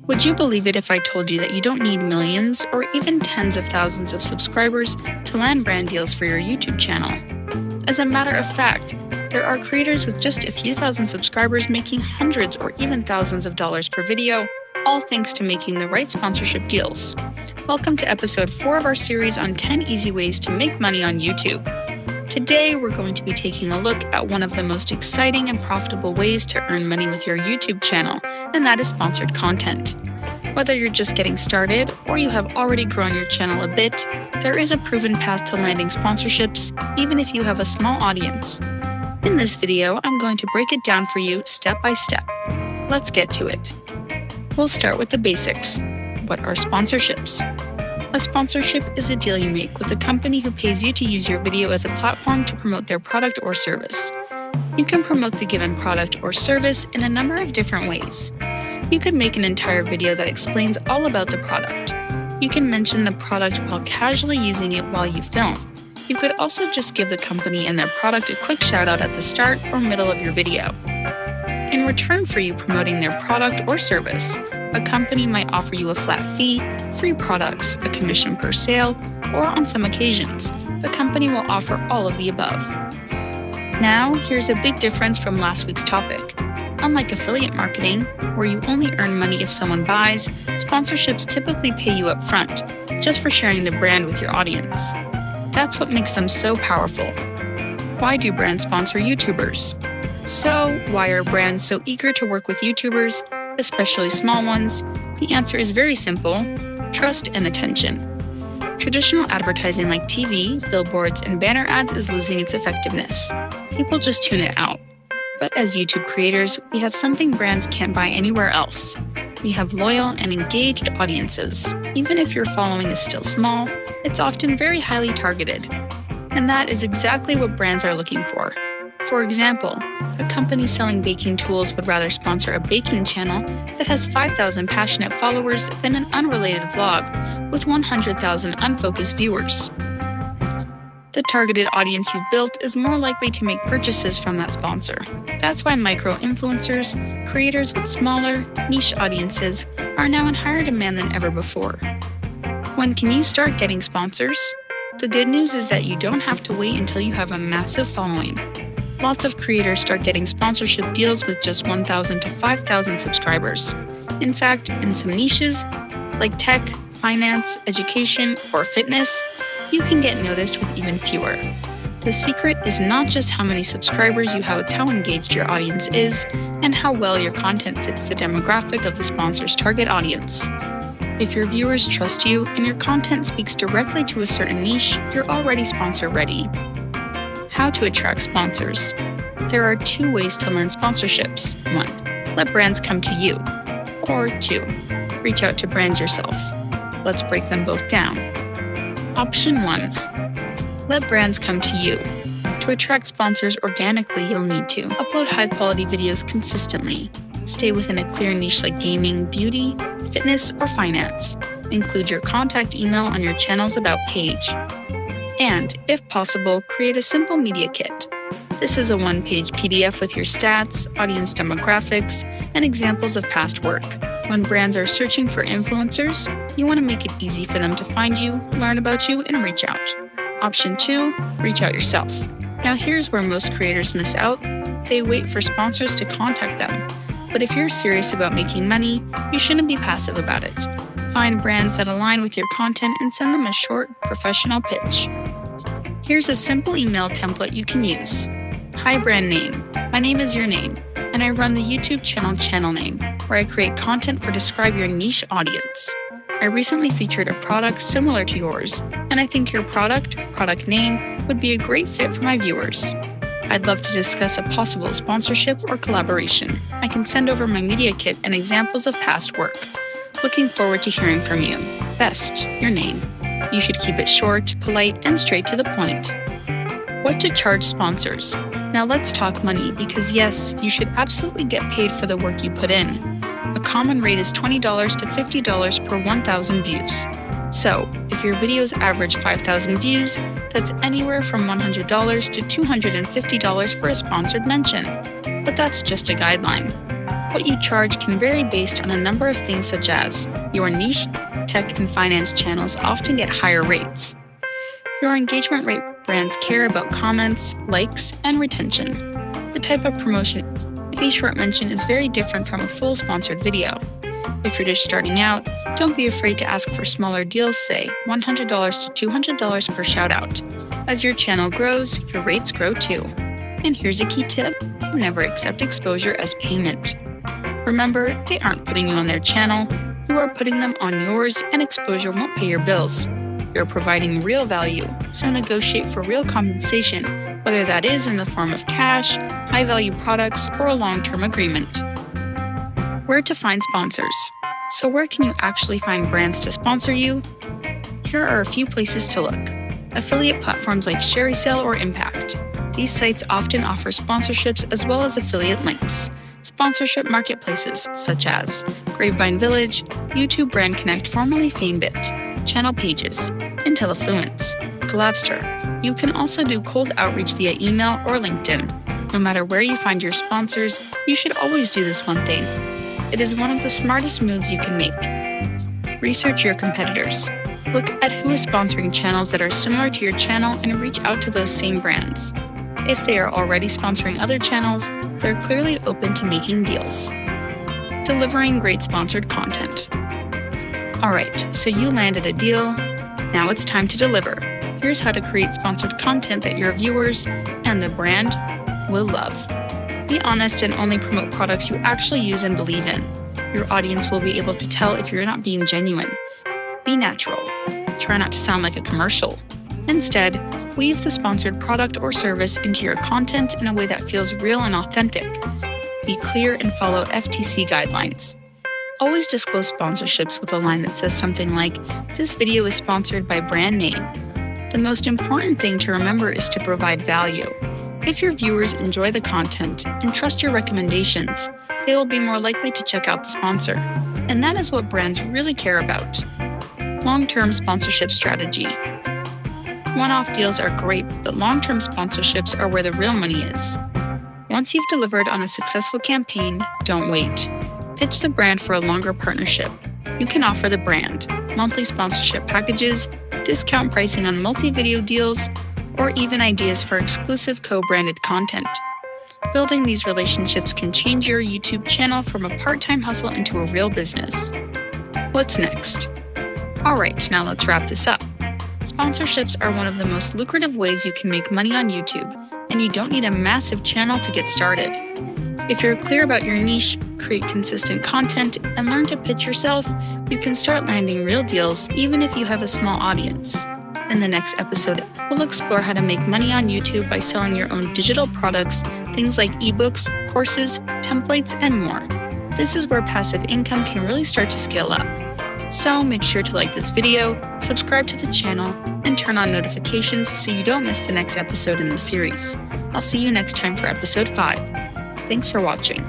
Would you believe it if I told you that you don't need millions or even tens of thousands of subscribers to land brand deals for your YouTube channel? As a matter of fact, there are creators with just a few thousand subscribers making hundreds or even thousands of dollars per video, all thanks to making the right sponsorship deals. Welcome to episode 4 of our series on 10 easy ways to make money on YouTube. Today, we're going to be taking a look at one of the most exciting and profitable ways to earn money with your YouTube channel, and that is sponsored content. Whether you're just getting started or you have already grown your channel a bit, there is a proven path to landing sponsorships, even if you have a small audience. In this video, I'm going to break it down for you step by step. Let's get to it. We'll start with the basics. What are sponsorships? A sponsorship is a deal you make with a company who pays you to use your video as a platform to promote their product or service. You can promote the given product or service in a number of different ways. You could make an entire video that explains all about the product. You can mention the product while casually using it while you film. You could also just give the company and their product a quick shout out at the start or middle of your video. In return for you promoting their product or service, a company might offer you a flat fee, free products, a commission per sale, or on some occasions, the company will offer all of the above. Now, here's a big difference from last week's topic. Unlike affiliate marketing, where you only earn money if someone buys, sponsorships typically pay you up front, just for sharing the brand with your audience. That's what makes them so powerful. Why do brands sponsor YouTubers? So, why are brands so eager to work with YouTubers, especially small ones? The answer is very simple: trust and attention. Traditional advertising like TV, billboards, and banner ads is losing its effectiveness. People just tune it out. But as YouTube creators, we have something brands can't buy anywhere else. We have loyal and engaged audiences. Even if your following is still small, it's often very highly targeted. And that is exactly what brands are looking for. For example, a company selling baking tools would rather sponsor a baking channel that has 5,000 passionate followers than an unrelated vlog with 100,000 unfocused viewers. The targeted audience you've built is more likely to make purchases from that sponsor. That's why micro-influencers, creators with smaller, niche audiences, are now in higher demand than ever before. When can you start getting sponsors? The good news is that you don't have to wait until you have a massive following. Lots of creators start getting sponsorship deals with just 1,000 to 5,000 subscribers. In fact, in some niches, like tech, finance, education, or fitness, you can get noticed with even fewer. The secret is not just how many subscribers you have, it's how engaged your audience is and how well your content fits the demographic of the sponsor's target audience. If your viewers trust you and your content speaks directly to a certain niche, you're already sponsor ready. How to attract sponsors. There are 2 ways to land sponsorships. 1. Let brands come to you. Or 2. Reach out to brands yourself. Let's break them both down. Option 1. Let brands come to you. To attract sponsors organically, you'll need to upload high-quality videos consistently. Stay within a clear niche like gaming, beauty, fitness, or finance. Include your contact email on your channel's About page. And, if possible, create a simple media kit. This is a 1-page PDF with your stats, audience demographics, and examples of past work. When brands are searching for influencers, you want to make it easy for them to find you, learn about you, and reach out. Option 2, reach out yourself. Now here's where most creators miss out. They wait for sponsors to contact them. But if you're serious about making money, you shouldn't be passive about it. Find brands that align with your content and send them a short, professional pitch. Here's a simple email template you can use. Hi brand name. My name is your name, and I run the YouTube channel name, where I create content for describe your niche audience. I recently featured a product similar to yours, and I think your product name would be a great fit for my viewers. I'd love to discuss a possible sponsorship or collaboration. I can send over my media kit and examples of past work. Looking forward to hearing from you. Best, your name. You should keep it short, polite, and straight to the point. What to charge sponsors? Now let's talk money, because yes, you should absolutely get paid for the work you put in. A common rate is $20 to $50 per 1,000 views. So, if your videos average 5,000 views, that's anywhere from $100 to $250 for a sponsored mention. But that's just a guideline. What you charge can vary based on a number of things, such as your niche, tech, and finance channels often get higher rates. Your engagement rate brands care about comments, likes, and retention. The type of promotion a short mention is very different from a full sponsored video. If you're just starting out, don't be afraid to ask for smaller deals, say $100 to $200 per shoutout. As your channel grows, your rates grow too. And here's a key tip: never accept exposure as payment. Remember, they aren't putting you on their channel, you are putting them on yours, and exposure won't pay your bills. You're providing real value, so negotiate for real compensation, whether that is in the form of cash, high-value products, or a long-term agreement. Where to find sponsors. So where can you actually find brands to sponsor you? Here are a few places to look. Affiliate platforms like ShareSale or Impact. These sites often offer sponsorships as well as affiliate links. Sponsorship marketplaces such as Grapevine Village, YouTube Brand Connect, formerly FameBit, Channel Pages, IntelliFluence, Collabster. You can also do cold outreach via email or LinkedIn. No matter where you find your sponsors, you should always do this one thing. It is one of the smartest moves you can make. Research your competitors. Look at who is sponsoring channels that are similar to your channel and reach out to those same brands. If they are already sponsoring other channels, they're clearly open to making deals. Delivering great sponsored content. Alright, so you landed a deal. Now it's time to deliver. Here's how to create sponsored content that your viewers and the brand will love. Be honest and only promote products you actually use and believe in. Your audience will be able to tell if you're not being genuine. Be natural. Try not to sound like a commercial. Instead, weave the sponsored product or service into your content in a way that feels real and authentic. Be clear and follow FTC guidelines. Always disclose sponsorships with a line that says something like, "This video is sponsored by brand name." The most important thing to remember is to provide value. If your viewers enjoy the content and trust your recommendations, they will be more likely to check out the sponsor. And that is what brands really care about. Long-term sponsorship strategy. One-off deals are great, but long-term sponsorships are where the real money is. Once you've delivered on a successful campaign, don't wait. Pitch the brand for a longer partnership. You can offer the brand monthly sponsorship packages, discount pricing on multi-video deals, or even ideas for exclusive co-branded content. Building these relationships can change your YouTube channel from a part-time hustle into a real business. What's next? Alright, now let's wrap this up. Sponsorships are one of the most lucrative ways you can make money on YouTube, and you don't need a massive channel to get started. If you're clear about your niche, create consistent content, and learn to pitch yourself, you can start landing real deals even if you have a small audience. In the next episode, we'll explore how to make money on YouTube by selling your own digital products, things like ebooks, courses, templates, and more. This is where passive income can really start to scale up. So make sure to like this video, subscribe to the channel, and turn on notifications so you don't miss the next episode in the series. I'll see you next time for episode 5. Thanks for watching.